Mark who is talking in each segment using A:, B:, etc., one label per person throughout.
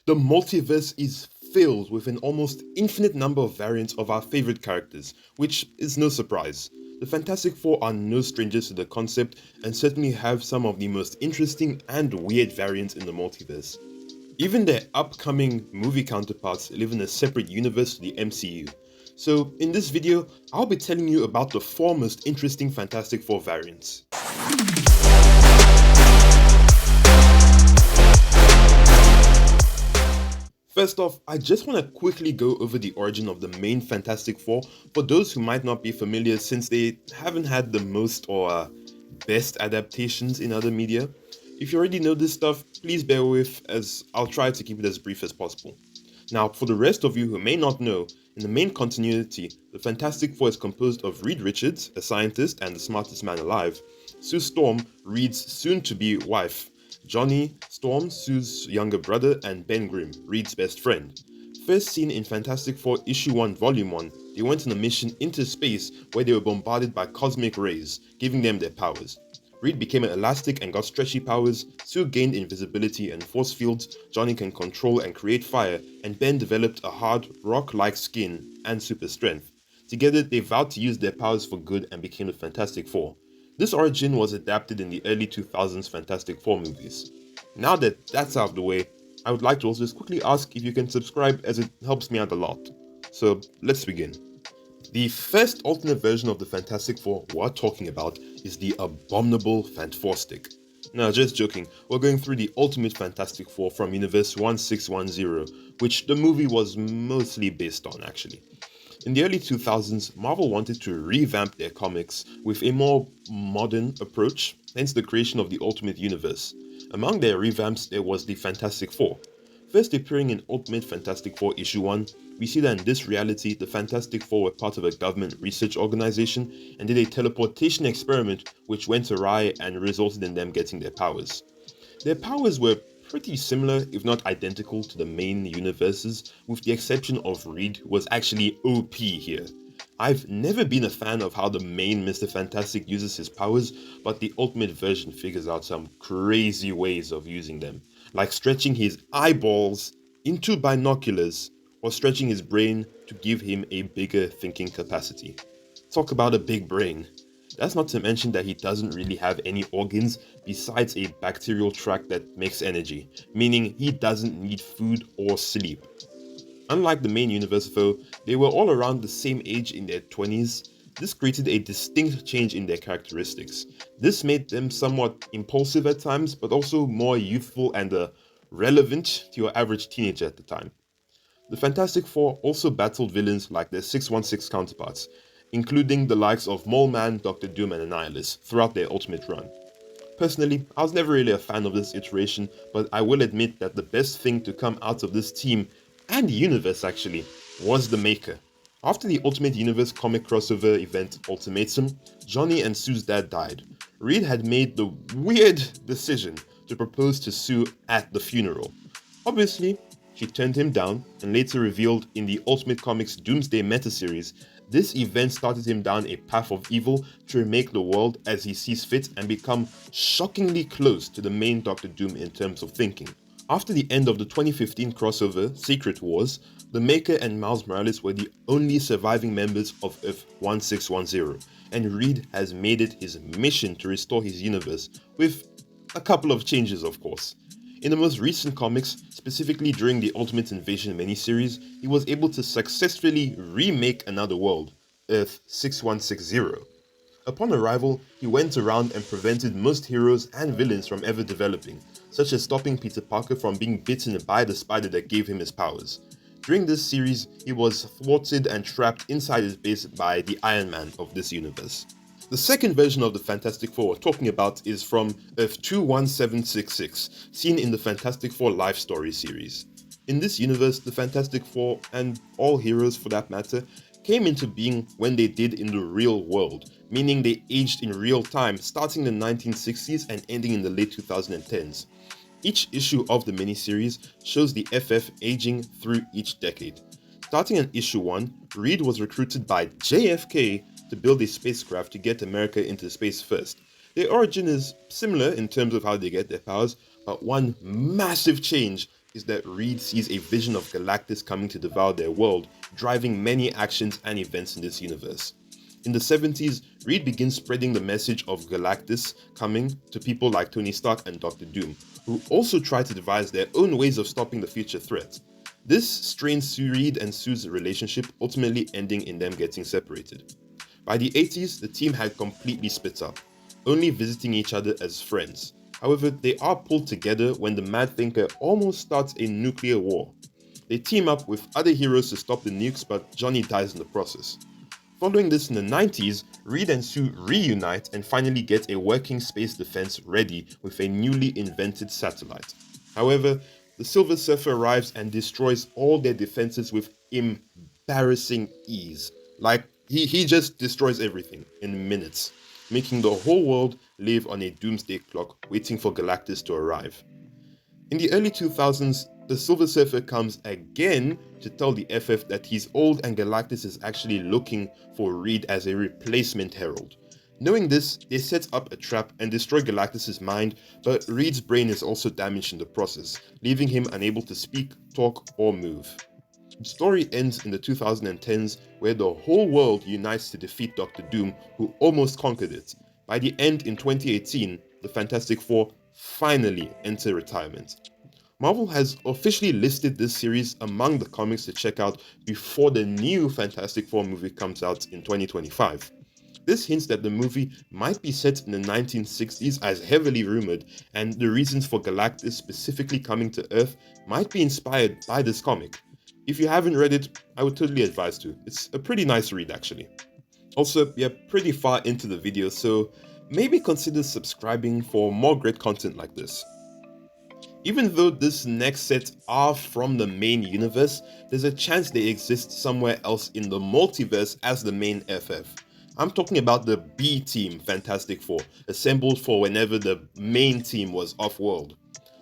A: The multiverse is filled with an almost infinite number of variants of our favorite characters, which is no surprise. The Fantastic Four are no strangers to the concept and certainly have some of the most interesting and weird variants in the multiverse. Even their upcoming movie counterparts live in a separate universe to the MCU. So, in this video, I'll be telling you about the four most interesting Fantastic Four variants. First off, I just want to quickly go over the origin of the main Fantastic Four for those who might not be familiar since they haven't had the most or best adaptations in other media. If you already know this stuff, please bear with as I'll try to keep it as brief as possible. Now, for the rest of you who may not know, in the main continuity, the Fantastic Four is composed of Reed Richards, a scientist and the smartest man alive, Sue Storm, Reed's soon-to-be wife, Johnny Storm, Sue's younger brother, and Ben Grimm, Reed's best friend. First seen in Fantastic Four Issue 1 Volume 1, they went on a mission into space where they were bombarded by cosmic rays, giving them their powers. Reed became elastic and got stretchy powers, Sue gained invisibility and force fields, Johnny can control and create fire, and Ben developed a hard, rock-like skin and super strength. Together, they vowed to use their powers for good and became the Fantastic Four. This origin was adapted in the early 2000s Fantastic Four movies. Now that that's out of the way, I would like to also just quickly ask if you can subscribe as it helps me out a lot. So let's begin. The first alternate version of the Fantastic Four we're talking about is the abominable Fantastic. Now just joking, we're going through the Ultimate Fantastic Four from Universe 1610, which the movie was mostly based on actually. In the early 2000s, Marvel wanted to revamp their comics with a more modern approach, hence the creation of the Ultimate Universe. Among their revamps, there was the Fantastic Four. First appearing in Ultimate Fantastic Four Issue 1, we see that in this reality, the Fantastic Four were part of a government research organization and did a teleportation experiment which went awry and resulted in them getting their powers. Their powers were pretty similar, if not identical, to the main universes, with the exception of Reed, who was actually OP here. I've never been a fan of how the main Mr. Fantastic uses his powers, but the Ultimate version figures out some crazy ways of using them, like stretching his eyeballs into binoculars or stretching his brain to give him a bigger thinking capacity. Talk about a big brain. That's not to mention that he doesn't really have any organs besides a bacterial tract that makes energy, meaning he doesn't need food or sleep. Unlike the main universe though, they were all around the same age in their 20s. This created a distinct change in their characteristics. This made them somewhat impulsive at times, but also more youthful and relevant to your average teenager at the time. The Fantastic Four also battled villains like their 616 counterparts, including the likes of Mole Man, Dr. Doom and Annihilus throughout their Ultimate run. Personally, I was never really a fan of this iteration, but I will admit that the best thing to come out of this team, and universe actually, was the Maker. After the Ultimate Universe comic crossover event Ultimatum, Johnny and Sue's dad died. Reed had made the weird decision to propose to Sue at the funeral. Obviously, she turned him down and later revealed in the Ultimate Comics Doomsday meta-series, this event started him down a path of evil to remake the world as he sees fit and become shockingly close to the main Doctor Doom in terms of thinking. After the end of the 2015 crossover Secret Wars, the Maker and Miles Morales were the only surviving members of Earth 1610, and Reed has made it his mission to restore his universe, with a couple of changes of course. In the most recent comics, specifically during the Ultimate Invasion miniseries, he was able to successfully remake another world, Earth 6160. Upon arrival, he went around and prevented most heroes and villains from ever developing, such as stopping Peter Parker from being bitten by the spider that gave him his powers. During this series, he was thwarted and trapped inside his base by the Iron Man of this universe. The second version of the Fantastic Four we're talking about is from Earth 21766, seen in the Fantastic Four Life Story series. In this universe, the Fantastic Four, and all heroes for that matter, came into being when they did in the real world, meaning they aged in real time, starting in the 1960s and ending in the late 2010s. Each issue of the miniseries shows the FF aging through each decade. Starting in issue 1, Reed was recruited by JFK to build a spacecraft to get America into space first. Their origin is similar in terms of how they get their powers, but one massive change is that Reed sees a vision of Galactus coming to devour their world, driving many actions and events in this universe. In the 70s, Reed begins spreading the message of Galactus coming to people like Tony Stark and Doctor Doom, who also try to devise their own ways of stopping the future threat. This strains Reed and Sue's relationship, ultimately ending in them getting separated. By the 80s, the team had completely split up, only visiting each other as friends. However, they are pulled together when the Mad Thinker almost starts a nuclear war. They team up with other heroes to stop the nukes, but Johnny dies in the process. Following this in the 90s, Reed and Sue reunite and finally get a working space defense ready with a newly invented satellite. However, the Silver Surfer arrives and destroys all their defenses with embarrassing ease. Like, he just destroys everything in minutes, making the whole world live on a doomsday clock waiting for Galactus to arrive. In the early 2000s, the Silver Surfer comes again to tell the FF that he's old and Galactus is actually looking for Reed as a replacement herald. Knowing this, they set up a trap and destroy Galactus' mind, but Reed's brain is also damaged in the process, leaving him unable to speak, talk, or move. The story ends in the 2010s, where the whole world unites to defeat Doctor Doom, who almost conquered it. By the end in 2018, the Fantastic Four finally enter retirement. Marvel has officially listed this series among the comics to check out before the new Fantastic Four movie comes out in 2025. This hints that the movie might be set in the 1960s as heavily rumored, and the reasons for Galactus specifically coming to Earth might be inspired by this comic. If you haven't read it, I would totally advise to. It's a pretty nice read actually. Also, we are pretty far into the video, so maybe consider subscribing for more great content like this. Even though this next set are from the main universe, there's a chance they exist somewhere else in the multiverse as the main FF. I'm talking about the B Team Fantastic Four, assembled for whenever the main team was off-world.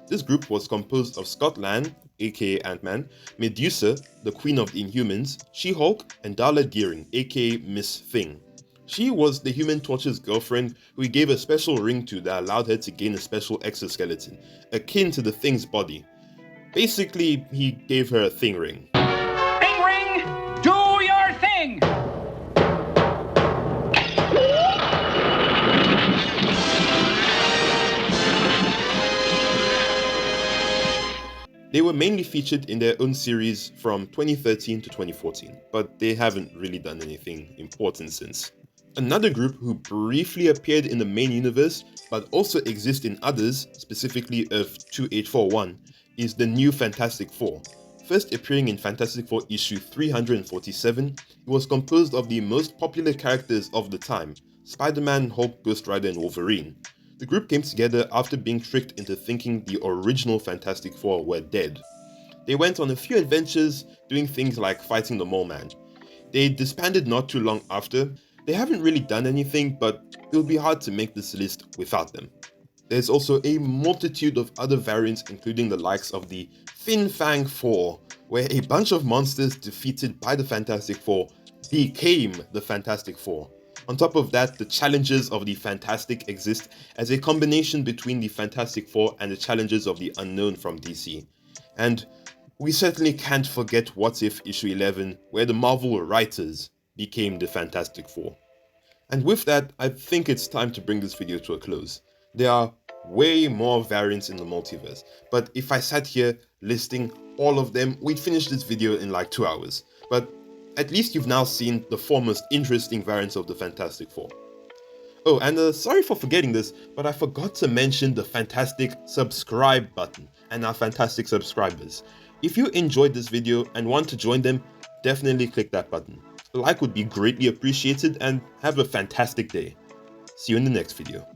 A: This group was composed of Scott Lang, aka Ant-Man, Medusa, the Queen of the Inhumans, She-Hulk, and Darla Deering, aka Miss Thing. She was the Human Torch's girlfriend who he gave a special ring to that allowed her to gain a special exoskeleton, akin to the Thing's body. Basically, he gave her a Thing ring.
B: Thing ring, do your thing!
A: They were mainly featured in their own series from 2013 to 2014, but they haven't really done anything important since. Another group who briefly appeared in the main universe, but also exist in others, specifically Earth 2841, is the New Fantastic Four. First appearing in Fantastic Four issue 347, it was composed of the most popular characters of the time, Spider-Man, Hulk, Ghost Rider, and Wolverine. The group came together after being tricked into thinking the original Fantastic Four were dead. They went on a few adventures, doing things like fighting the Mole Man. They disbanded not too long after. They haven't really done anything, but it would be hard to make this list without them. There's also a multitude of other variants, including the likes of the Fin Fang Four, where a bunch of monsters defeated by the Fantastic Four became the Fantastic Four. On top of that, the Challengers of the Fantastic exist as a combination between the Fantastic Four and the Challengers of the Unknown from DC. And we certainly can't forget What If issue 11, where the Marvel writers became the Fantastic Four. And with that, I think it's time to bring this video to a close. There are way more variants in the multiverse, but if I sat here listing all of them, we'd finish this video in like 2 hours. But at least you've now seen the 4 most interesting variants of the Fantastic Four. Oh, and sorry for forgetting this, but I forgot to mention the fantastic subscribe button and our fantastic subscribers. If you enjoyed this video and want to join them, definitely click that button. A like would be greatly appreciated, and have a fantastic day. See you in the next video.